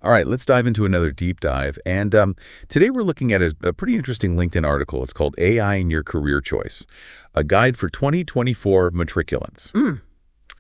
All right, let's dive into another deep dive. And today we're looking at a pretty interesting LinkedIn article. It's called AI in Your Career Choice, a guide for 2024 matriculants.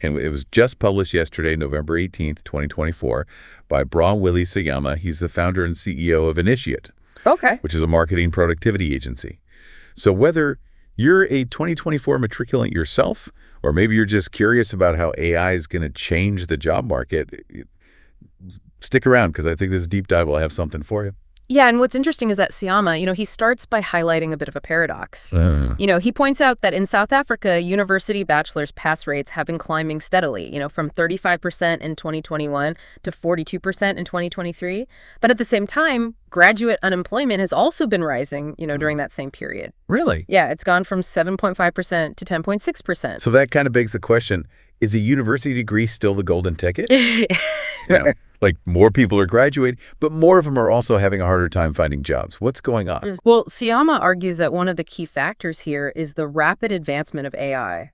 And it was just published yesterday, November 18th, 2024, by Willy Seyama. He's the founder and CEO of Initiate, Okay. which is a marketing productivity agency. So whether you're a 2024 matriculant yourself, or maybe you're just curious about how AI is going to change the job market, stick around because I think this deep dive will have something for you. Yeah, and what's interesting is that Seyama, he starts by highlighting a bit of a paradox. He points out that in South Africa, university bachelor's pass rates have been climbing steadily, from 35% in 2021 to 42% in 2023. But at the same time, graduate unemployment has also been rising, during that same period. Really? Yeah, it's gone from 7.5% to 10.6%. So that kind of begs the question, is a university degree still the golden ticket? Like more people are graduating, but more of them are also having a harder time finding jobs. What's going on? Well, Seyama argues that one of the key factors here is the rapid advancement of AI,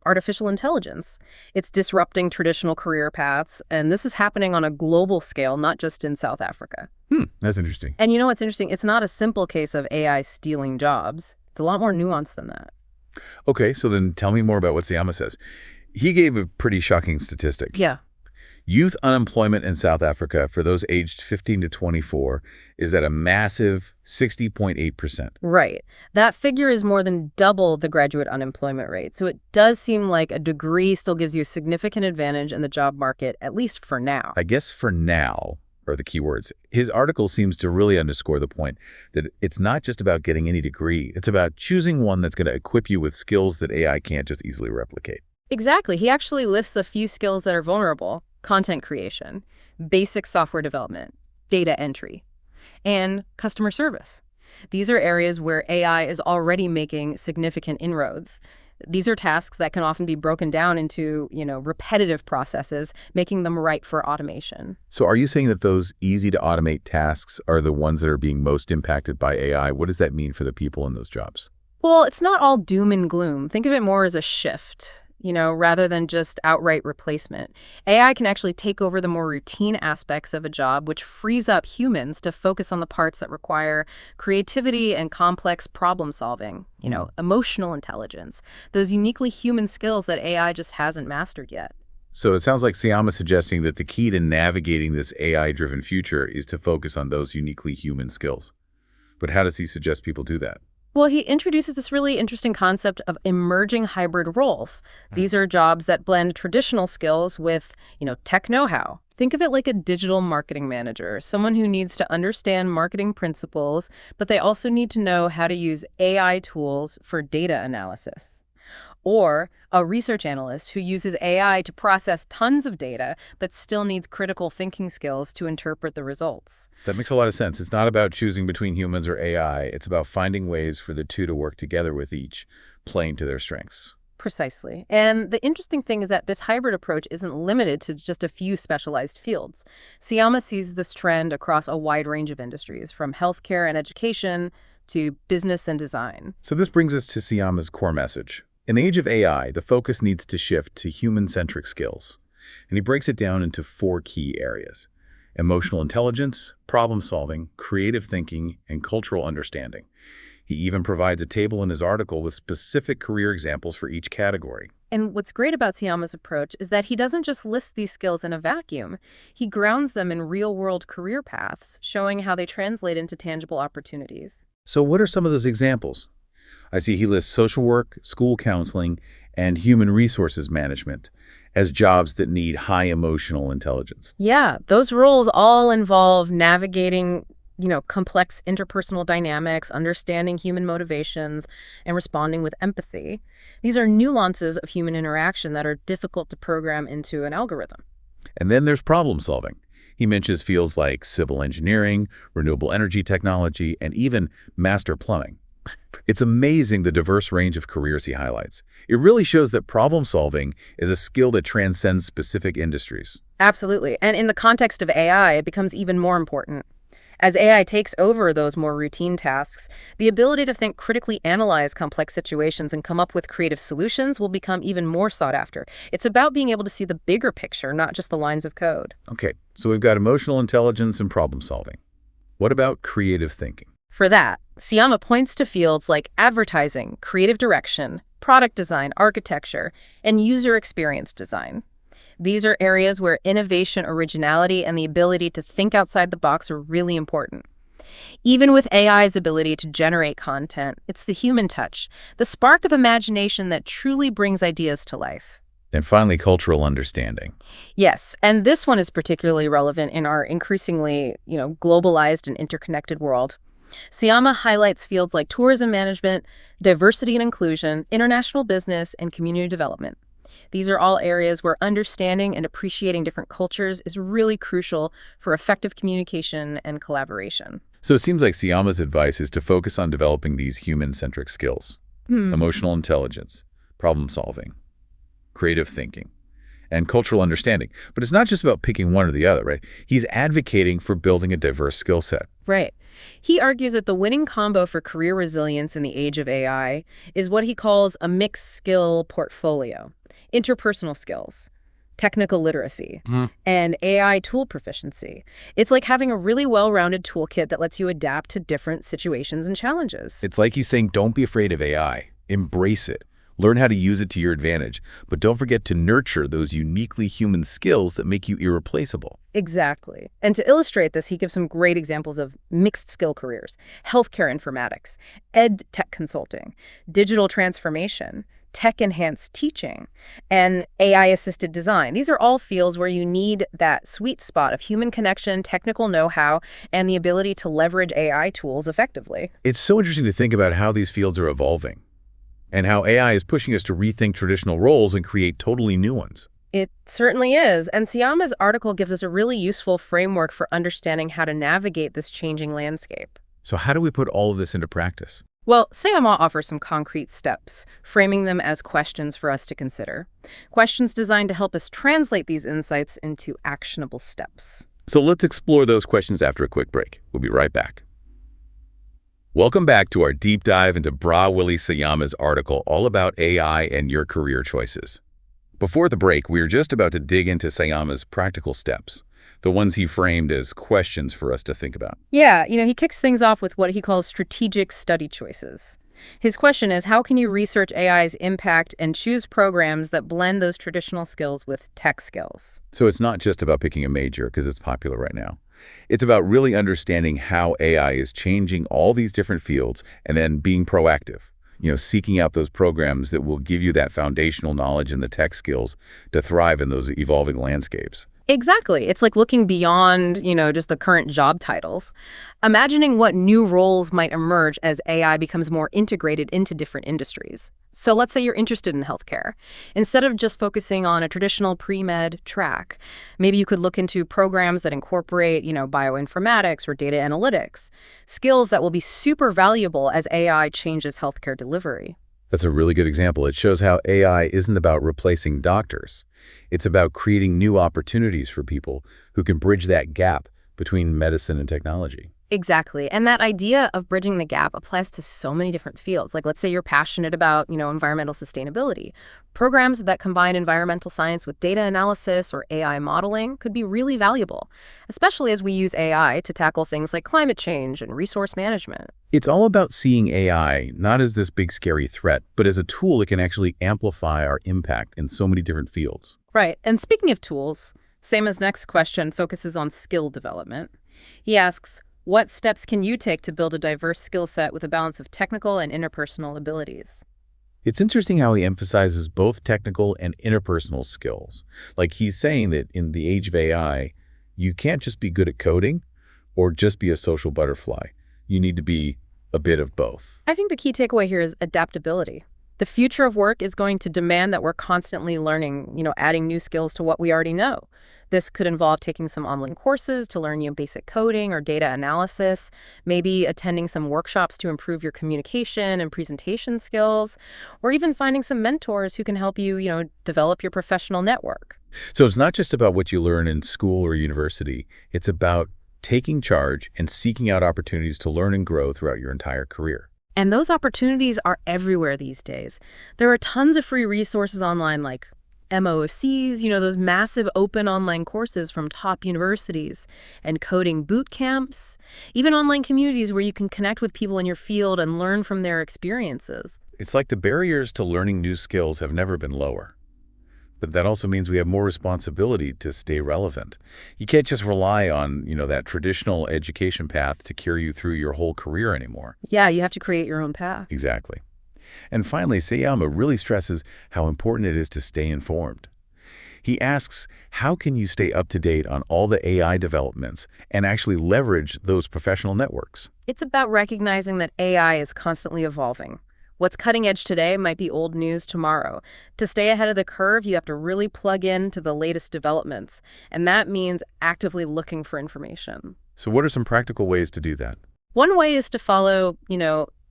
artificial intelligence. It's disrupting traditional career paths, and this is happening on a global scale, not just in South Africa. That's interesting. And what's interesting? It's not a simple case of AI stealing jobs. It's a lot more nuanced than that. Okay, so then tell me more about what Seyama says. He gave a pretty shocking statistic. Yeah. Youth unemployment in South Africa for those aged 15 to 24 is at a massive 60.8%. Right. That figure is more than double the graduate unemployment rate. So it does seem like a degree still gives you a significant advantage in the job market, at least for now. I guess for now are the key words. His article seems to really underscore the point that it's not just about getting any degree. It's about choosing one that's going to equip you with skills that AI can't just easily replicate. Exactly. He actually lists a few skills that are vulnerable: content creation, basic software development, data entry, and customer service. These are areas where AI is already making significant inroads. These are tasks that can often be broken down into, repetitive processes, making them ripe for automation. So are you saying that those easy to automate tasks are the ones that are being most impacted by AI? What does that mean for the people in those jobs? Well, it's not all doom and gloom. Think of it more as a shift, rather than just outright replacement. AI can actually take over the more routine aspects of a job, which frees up humans to focus on the parts that require creativity and complex problem solving, emotional intelligence, those uniquely human skills that AI just hasn't mastered yet. So it sounds like Seyama suggesting that the key to navigating this AI-driven future is to focus on those uniquely human skills. But how does he suggest people do that? Well, he introduces this really interesting concept of emerging hybrid roles. These are jobs that blend traditional skills with, tech know-how. Think of it like a digital marketing manager, someone who needs to understand marketing principles, but they also need to know how to use AI tools for data analysis. Or a research analyst who uses AI to process tons of data, but still needs critical thinking skills to interpret the results. That makes a lot of sense. It's not about choosing between humans or AI. It's about finding ways for the two to work together with each, playing to their strengths. Precisely. And the interesting thing is that this hybrid approach isn't limited to just a few specialized fields. Seyama sees this trend across a wide range of industries, from healthcare and education to business and design. So this brings us to Seyama's core message. In the age of AI, the focus needs to shift to human-centric skills. And he breaks it down into 4 key areas: emotional intelligence, problem-solving, creative thinking, and cultural understanding. He even provides a table in his article with specific career examples for each category. And what's great about Seyama's approach is that he doesn't just list these skills in a vacuum. He grounds them in real-world career paths, showing how they translate into tangible opportunities. So what are some of those examples? I see he lists social work, school counseling, and human resources management as jobs that need high emotional intelligence. Yeah, those roles all involve navigating, complex interpersonal dynamics, understanding human motivations, and responding with empathy. These are nuances of human interaction that are difficult to program into an algorithm. And then there's problem solving. He mentions fields like civil engineering, renewable energy technology, and even master plumbing. It's amazing the diverse range of careers he highlights. It really shows that problem solving is a skill that transcends specific industries. Absolutely. And in the context of AI, it becomes even more important. As AI takes over those more routine tasks, the ability to think critically, analyze complex situations, and come up with creative solutions will become even more sought after. It's about being able to see the bigger picture, not just the lines of code. Okay, so we've got emotional intelligence and problem solving. What about creative thinking? For that, Seyama points to fields like advertising, creative direction, product design, architecture, and user experience design. These are areas where innovation, originality, and the ability to think outside the box are really important. Even with AI's ability to generate content, it's the human touch, the spark of imagination that truly brings ideas to life. And finally, cultural understanding. Yes, and this one is particularly relevant in our increasingly, globalized and interconnected world. Seyama highlights fields like tourism management, diversity and inclusion, international business, and community development. These are all areas where understanding and appreciating different cultures is really crucial for effective communication and collaboration. So it seems like Siyama's advice is to focus on developing these human-centric skills. Emotional intelligence, problem solving, creative thinking, and cultural understanding. But it's not just about picking one or the other, right? He's advocating for building a diverse skill set. Right. He argues that the winning combo for career resilience in the age of AI is what he calls a mixed skill portfolio. Interpersonal skills, technical literacy, and AI tool proficiency. It's like having a really well-rounded toolkit that lets you adapt to different situations and challenges. It's like he's saying, don't be afraid of AI. Embrace it. Learn how to use it to your advantage. But don't forget to nurture those uniquely human skills that make you irreplaceable. Exactly. And to illustrate this, he gives some great examples of mixed skill careers: healthcare informatics, ed tech consulting, digital transformation, tech-enhanced teaching, and AI-assisted design. These are all fields where you need that sweet spot of human connection, technical know-how, and the ability to leverage AI tools effectively. It's so interesting to think about how these fields are evolving and how AI is pushing us to rethink traditional roles and create totally new ones. It certainly is. And Seyama's article gives us a really useful framework for understanding how to navigate this changing landscape. So how do we put all of this into practice? Well, Seyama offers some concrete steps, framing them as questions for us to consider. Questions designed to help us translate these insights into actionable steps. So let's explore those questions after a quick break. We'll be right back. Welcome back to our deep dive into Willy Seyama's article all about AI and your career choices. Before the break, we were just about to dig into Seyama's practical steps, the ones he framed as questions for us to think about. Yeah, he kicks things off with what he calls strategic study choices. His question is, how can you research AI's impact and choose programs that blend those traditional skills with tech skills? So it's not just about picking a major because it's popular right now. It's about really understanding how AI is changing all these different fields and then being proactive, seeking out those programs that will give you that foundational knowledge and the tech skills to thrive in those evolving landscapes. Exactly. It's like looking beyond, just the current job titles. Imagining what new roles might emerge as AI becomes more integrated into different industries. So let's say you're interested in healthcare. Instead of just focusing on a traditional pre-med track, maybe you could look into programs that incorporate, bioinformatics or data analytics, skills that will be super valuable as AI changes healthcare delivery. That's a really good example. It shows how AI isn't about replacing doctors. It's about creating new opportunities for people who can bridge that gap between medicine and technology. Exactly. And that idea of bridging the gap applies to so many different fields. Like, let's say you're passionate about, environmental sustainability. Programs that combine environmental science with data analysis or AI modeling could be really valuable, especially as we use AI to tackle things like climate change and resource management. It's all about seeing AI not as this big scary threat, but as a tool that can actually amplify our impact in so many different fields. Right. And speaking of tools, Seyama's next question focuses on skill development. He asks, what steps can you take to build a diverse skill set with a balance of technical and interpersonal abilities? It's interesting how he emphasizes both technical and interpersonal skills. Like, he's saying that in the age of AI, you can't just be good at coding or just be a social butterfly. You need to be a bit of both. I think the key takeaway here is adaptability. The future of work is going to demand that we're constantly learning, adding new skills to what we already know. This could involve taking some online courses to learn basic coding or data analysis, maybe attending some workshops to improve your communication and presentation skills, or even finding some mentors who can help you, develop your professional network. So it's not just about what you learn in school or university. It's about taking charge and seeking out opportunities to learn and grow throughout your entire career. And those opportunities are everywhere these days. There are tons of free resources online like MOOCs, those massive open online courses from top universities, and coding boot camps, even online communities where you can connect with people in your field and learn from their experiences. It's like the barriers to learning new skills have never been lower. But that also means we have more responsibility to stay relevant. You can't just rely on, that traditional education path to carry you through your whole career anymore. Yeah, you have to create your own path. Exactly. And finally, Seyama really stresses how important it is to stay informed. He asks, how can you stay up to date on all the AI developments and actually leverage those professional networks? It's about recognizing that AI is constantly evolving. What's cutting edge today might be old news tomorrow. To stay ahead of the curve, you have to really plug into the latest developments, and that means actively looking for information. So what are some practical ways to do that? One way is to follow,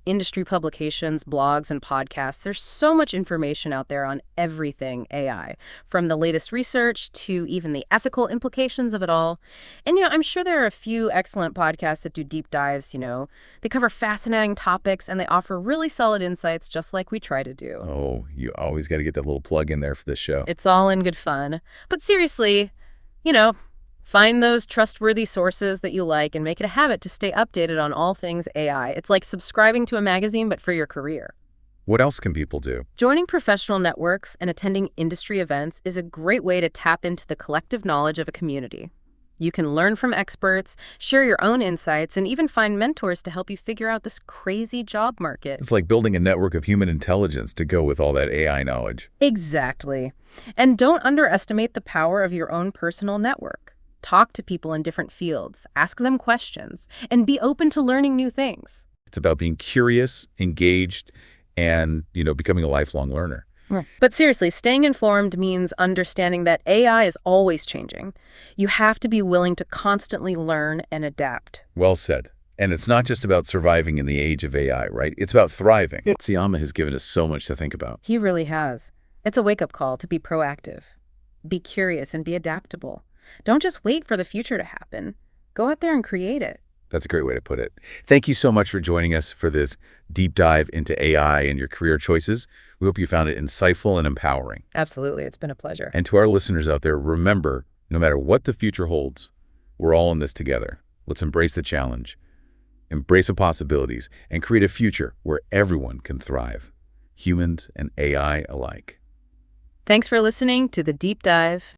industry publications, blogs, and podcasts. There's so much information out there on everything AI, from the latest research to even the ethical implications of it all. And, I'm sure there are a few excellent podcasts that do deep dives, They cover fascinating topics and they offer really solid insights just like we try to do. Oh, you always got to get that little plug in there for this show. It's all in good fun. But seriously, find those trustworthy sources that you like and make it a habit to stay updated on all things AI. It's like subscribing to a magazine, but for your career. What else can people do? Joining professional networks and attending industry events is a great way to tap into the collective knowledge of a community. You can learn from experts, share your own insights, and even find mentors to help you figure out this crazy job market. It's like building a network of human intelligence to go with all that AI knowledge. Exactly. And don't underestimate the power of your own personal network. Talk to people in different fields, ask them questions, and be open to learning new things. It's about being curious, engaged, and, becoming a lifelong learner. Right. But seriously, staying informed means understanding that AI is always changing. You have to be willing to constantly learn and adapt. Well said. And it's not just about surviving in the age of AI, right? It's about thriving. Seyama has given us so much to think about. He really has. It's a wake-up call to be proactive, be curious, and be adaptable. Don't just wait for the future to happen. Go out there and create it. That's a great way to put it. Thank you so much for joining us for this deep dive into AI and your career choices. We hope you found it insightful and empowering. Absolutely. It's been a pleasure. And to our listeners out there, remember, no matter what the future holds, we're all in this together. Let's embrace the challenge, embrace the possibilities, and create a future where everyone can thrive, humans and AI alike. Thanks for listening to The Deep Dive.